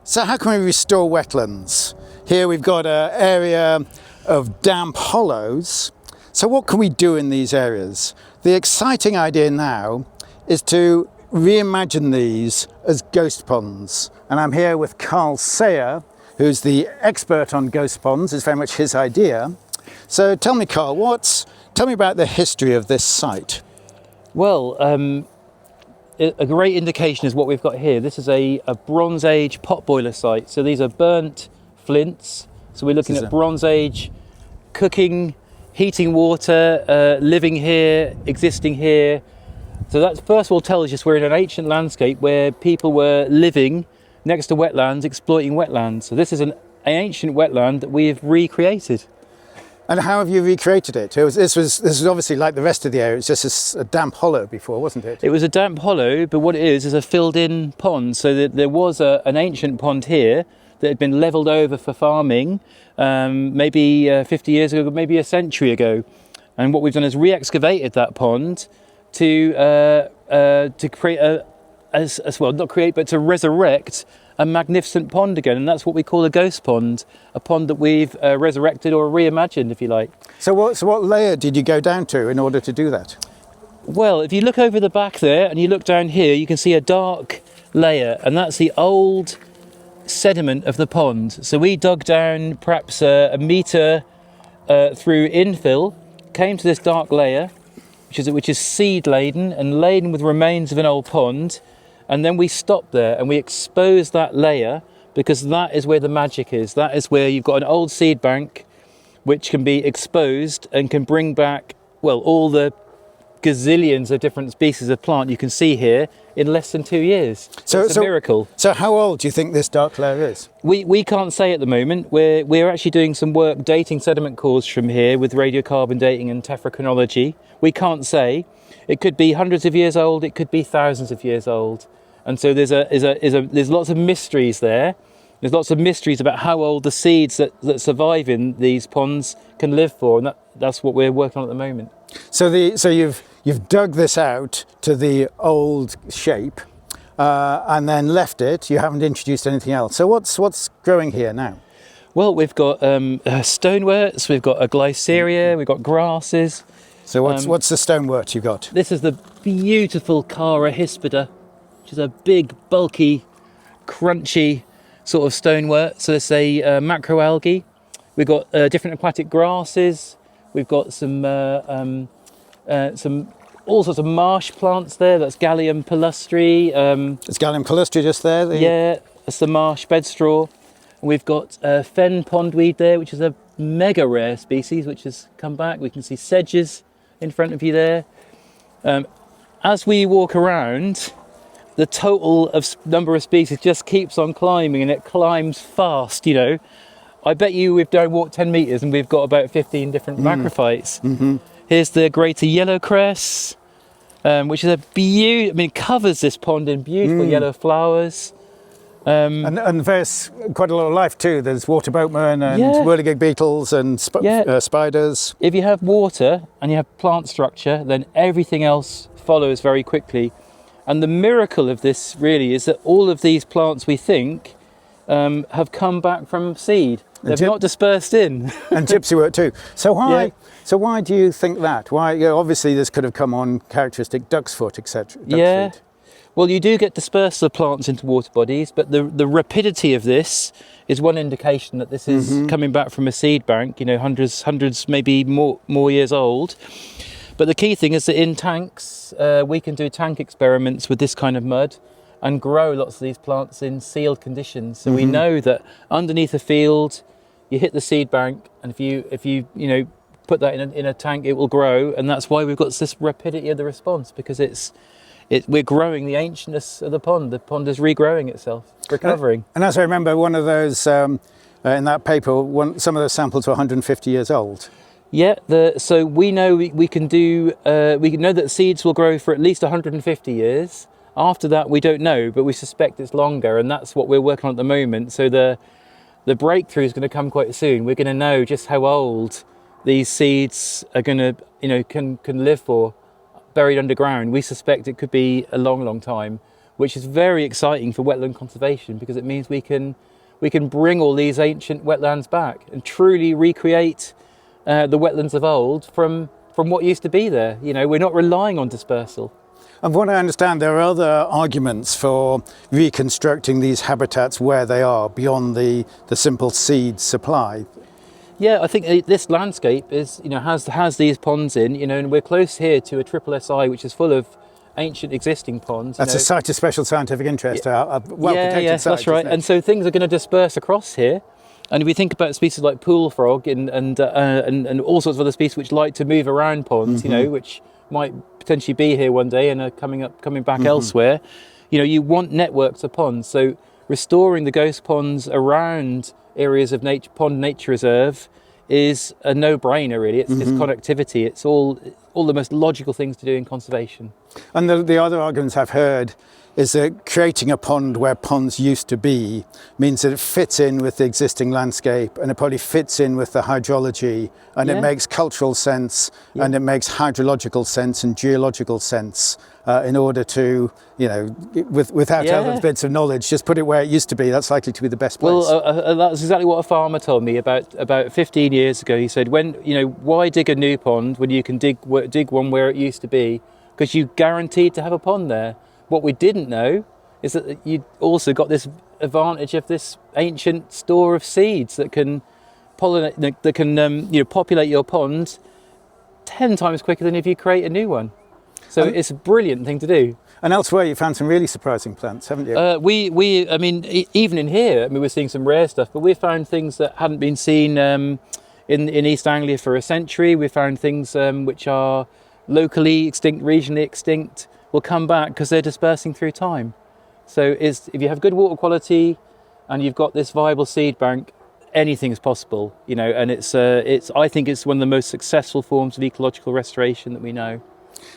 So how can we restore wetlands? Here we've got an area of damp hollows. So what can we do in these areas? The exciting idea now is to reimagine these as ghost ponds. And I'm here with Carl Sayer, who's the expert on ghost ponds. It's very much his idea. So tell me, Carl, tell me about the history of this site. Well, a great indication is what we've got here. This is a Bronze Age potboiler site. So these are burnt flints. So we're looking at Bronze Age cooking, heating water, living here, existing here. So that first of all tells us we're in an ancient landscape where people were living next to wetlands, exploiting wetlands. So this is an ancient wetland that we have recreated. And how have you recreated it? This was obviously like the rest of the area. It's just a damp hollow before, wasn't it? It was a damp hollow, but what it is a filled-in pond. So there was an ancient pond here that had been levelled over for farming, maybe 50 years ago, maybe a century ago. And what we've done is re-excavated that pond to create to resurrect a magnificent pond again, and that's what we call a ghost pond, a pond that we've resurrected or reimagined, if you like. So what layer did you go down to in order to do that? Well, if you look over the back there and you look down here, you can see a dark layer, and that's the old sediment of the pond. So we dug down perhaps a metre through infill, came to this dark layer, which is seed laden and laden with remains of an old pond. And then we stop there and we expose that layer, because that is where the magic is. That is where you've got an old seed bank which can be exposed and can bring back, well, all the gazillions of different species of plant you can see here in less than 2 years. So it's a miracle. So how old do you think this dark layer is? We can't say at the moment. We're actually doing some work dating sediment cores from here with radiocarbon dating and tephrochronology. We can't say. It could be hundreds of years old, it could be thousands of years old. And so there's lots of mysteries there. There's lots of mysteries about how old the seeds that survive in these ponds can live for, and that's what we're working on at the moment. So you've dug this out to the old shape and then left it. You haven't introduced anything else. So what's growing here now? Well, we've got stoneworts, we've got a glyceria, we've got grasses. So what's the stonewort you got? This is the beautiful Cara hispida, which is a big, bulky, crunchy sort of stonewort. So it's a macroalgae. We've got different aquatic grasses. We've got some all sorts of marsh plants there. That's Gallium palustri. Is Gallium palustri just there? Yeah, that's the marsh bedstraw. We've got fen pondweed there, which is a mega rare species, which has come back. We can see sedges in front of you there. As we walk around, the total of number of species just keeps on climbing, and it climbs fast, you know. I bet you we've walked 10 metres and we've got about 15 different macrophytes. Mm-hmm. Here's the greater yellow cress, which is it covers this pond in beautiful yellow flowers. And there's quite a lot of life too. There's water boatmen and whirligig beetles and spiders. If you have water and you have plant structure, then everything else follows very quickly. And the miracle of this really is that all of these plants, we think, have come back from seed. They've not dispersed in. And gypsywort too. So why do you think that? Why? Obviously this could have come on characteristic duck's foot, etc. Yeah. Well, you do get dispersal of plants into water bodies, but the rapidity of this is one indication that this is coming back from a seed bank, you know, hundreds, maybe more years old. But the key thing is that in tanks, we can do tank experiments with this kind of mud and grow lots of these plants in sealed conditions. So we know that underneath a field, you hit the seed bank, and if you put that in a tank, it will grow, and that's why we've got this rapidity of the response, because we're growing the ancientness of the pond. The pond is regrowing itself, recovering. And as I remember, one of those in that paper, some of those samples were 150 years old. Yeah, so we know we can do. We know that seeds will grow for at least 150 years. After that, we don't know, but we suspect it's longer, and that's what we're working on at the moment. So the breakthrough is going to come quite soon. We're going to know just how old these seeds are going to, can live for, buried underground. We suspect it could be a long, long time. which is very exciting for wetland conservation because it means we can bring all these ancient wetlands back and truly recreate the wetlands of old from what used to be there. You know, we're not relying on dispersal. And from what I understand, there are other arguments for reconstructing these habitats where they are beyond the simple seed supply. Yeah, I think this landscape is, you know, has these ponds in, you know, and we're close here to a triple SI, which is full of ancient existing ponds. That's a site of special scientific interest, a well-protected site. That's right. And so things are going to disperse across here. And if we think about species like pool frog and all sorts of other species which like to move around ponds, you know, which might potentially be here one day and are coming back elsewhere, you know, you want networks of ponds. So restoring the ghost ponds around areas of pond nature reserve is a no-brainer, really. It's connectivity. It's all the most logical things to do in conservation. And the other arguments I've heard is that creating a pond where ponds used to be means that it fits in with the existing landscape, and it probably fits in with the hydrology, and it makes cultural sense, and it makes hydrological sense and geological sense in order to, you know, without other bits of knowledge, just put it where it used to be. That's likely to be the best place. Well, that's exactly what a farmer told me about 15 years ago. He said, why dig a new pond when you can dig one where it used to be? Because you're guaranteed to have a pond there. What we didn't know is that you also got this advantage of this ancient store of seeds that can pollinate, that can populate your pond 10 times quicker than if you create a new one. So it's a brilliant thing to do. And elsewhere, you found some really surprising plants, haven't you? Even in here, we're seeing some rare stuff, but we've found things that hadn't been seen in East Anglia for a century. We found things which are locally extinct, regionally extinct, will come back because they're dispersing through time. So if you have good water quality and you've got this viable seed bank, anything is possible, you know. And I think it's one of the most successful forms of ecological restoration that we know.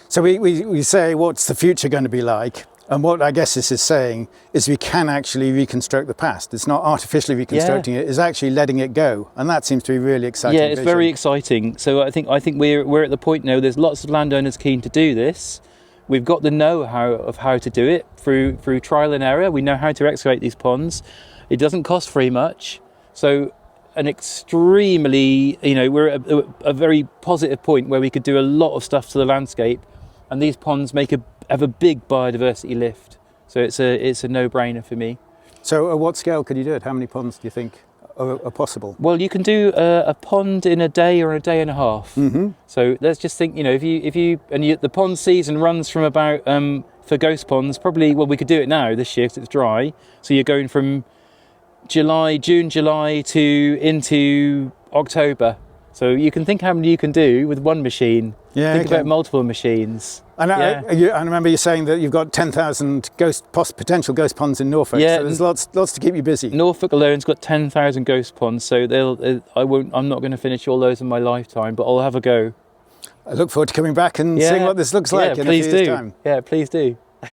So we say, what's the future going to be like? And what I guess this is saying is we can actually reconstruct the past. It's not artificially reconstructing it, it's actually letting it go. And that seems to be really exciting. Yeah, it's very exciting. So I think we're at the point now, there's lots of landowners keen to do this. We've got the know-how of how to do it through trial and error. We know how to excavate these ponds. It doesn't cost very much. So an extremely, we're at a very positive point where we could do a lot of stuff to the landscape, and these ponds have a big biodiversity lift. So it's a no-brainer for me. So at what scale could you do it? How many ponds do you think are possible? Well, you can do a pond in a day or a day and a half. So let's just think, the pond season runs from about, for ghost ponds, probably, well, we could do it now this year because it's dry. So you're going from June, July to into October. So you can think how many you can do with one machine. Think about multiple machines. And I remember you saying that you've got 10,000 potential ghost ponds in Norfolk. So there's lots to keep you busy. Norfolk alone's got 10,000 ghost ponds. So I'm not going to finish all those in my lifetime, but I'll have a go. I look forward to coming back and seeing what this looks like in a few years' time. Yeah, please do.